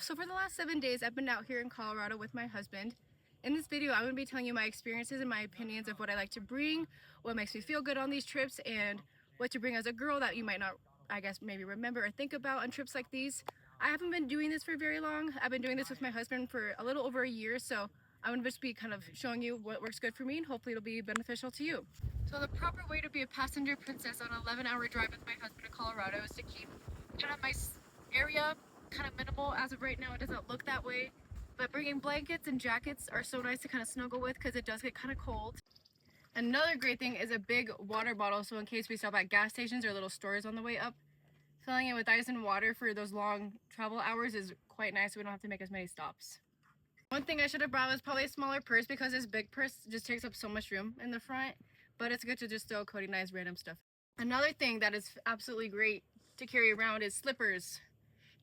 So for the last 7 days, I've been out here in Colorado with my husband. In this video, I'm going to be telling you my experiences and my opinions of what I like to bring, what makes me feel good on these trips, and what to bring as a girl that you might not, I guess, maybe remember or think about on trips like these. I haven't been doing this for very long. I've been doing this with my husband for a little over a year, so I'm going to just be kind of showing you what works good for me, and hopefully it'll be beneficial to you. So the proper way to be a passenger princess on an 11-hour drive with my husband in Colorado is to keep kind of my area kind of minimal. As of right now, it doesn't look that way, but bringing blankets and jackets are so nice to kind of snuggle with because it does get kind of cold. Another great thing is a big water bottle, so in case we stop at gas stations or little stores on the way up, filling it with ice and water for those long travel hours is quite nice, so we don't have to make as many stops. One thing I should have brought was probably a smaller purse because this big purse just takes up so much room in the front, but it's good to just throw Cody and I's random stuff. Another thing that is absolutely great to carry around is slippers,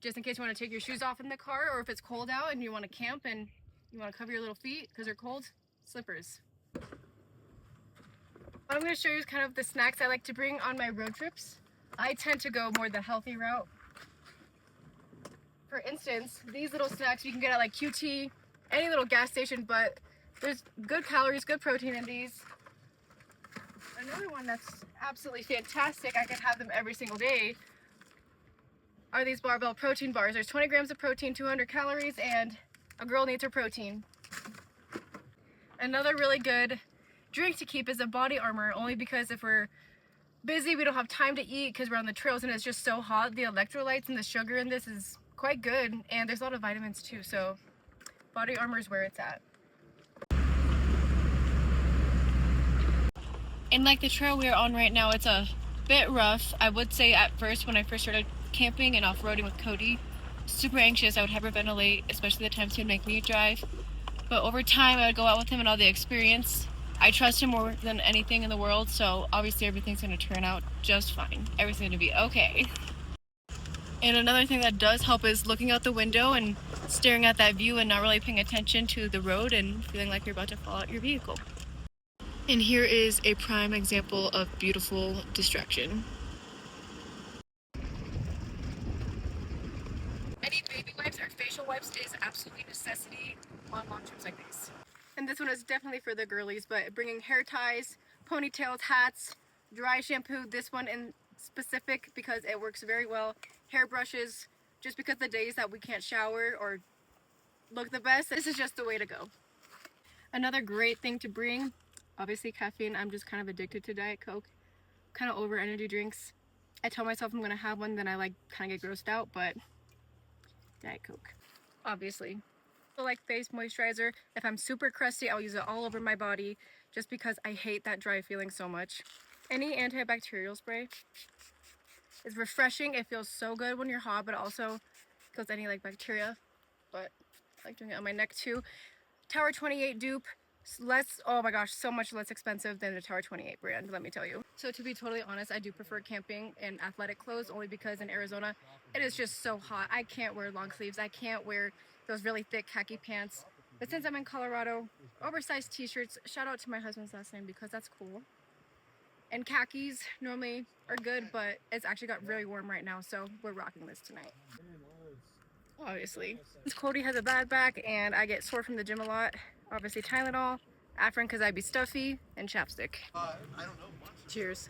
just in case you want to take your shoes off in the car, or if it's cold out and you want to camp and you want to cover your little feet because they're cold, slippers. What I'm going to show you is kind of the snacks I like to bring on my road trips. I tend to go more the healthy route. For instance, these little snacks you can get at like QT, any little gas station, but there's good calories, good protein in these. Another one that's absolutely fantastic, I can have them every single day, are these barbell protein bars. There's 20 grams of protein, 200 calories, and a girl needs her protein. Another really good drink to keep is a Body Armor, only because if we're busy, we don't have time to eat because we're on the trails and it's just so hot. The electrolytes and the sugar in this is quite good, and there's a lot of vitamins too, so Body Armor is where it's at. And like the trail we're on right now, it's a bit rough. I would say at first, when I first started camping and off-roading with Cody, super anxious. I would hyperventilate, especially the times he would make me drive. But over time, I would go out with him and all the experience. I trust him more than anything in the world, so obviously everything's going to turn out just fine. Everything's going to be okay. And another thing that does help is looking out the window and staring at that view and not really paying attention to the road and feeling like you're about to fall out your vehicle. And here is a prime example of beautiful distraction. Any baby wipes or facial wipes is absolutely necessity on long trips like these. And this one is definitely for the girlies, but bringing hair ties, ponytails, hats, dry shampoo, this one in specific because it works very well, hair brushes, just because the days that we can't shower or look the best, this is just the way to go. Another great thing to bring, obviously caffeine. I'm just kind of addicted to Diet Coke, kind of over energy drinks. I tell myself I'm going to have one, then I like kind of get grossed out, but Diet Coke, obviously. I like face moisturizer. If I'm super crusty, I'll use it all over my body just because I hate that dry feeling so much. Any antibacterial spray is refreshing. It feels so good when you're hot, but also kills any like bacteria. But I like doing it on my neck too. Tower 28 dupe. Less, oh my gosh, so much less expensive than the Tower 28 brand, let me tell you. So to be totally honest, I do prefer camping in athletic clothes only because in Arizona it is just so hot. I can't wear long sleeves, I can't wear those really thick khaki pants. But since I'm in Colorado, oversized t-shirts, shout out to my husband's last name because that's cool. And khakis normally are good, but it's actually got really warm right now, so we're rocking this tonight. Obviously. Since Cody has a bad back and I get sore from the gym a lot, obviously Tylenol, Afrin because I'd be stuffy, and chapstick. Cheers.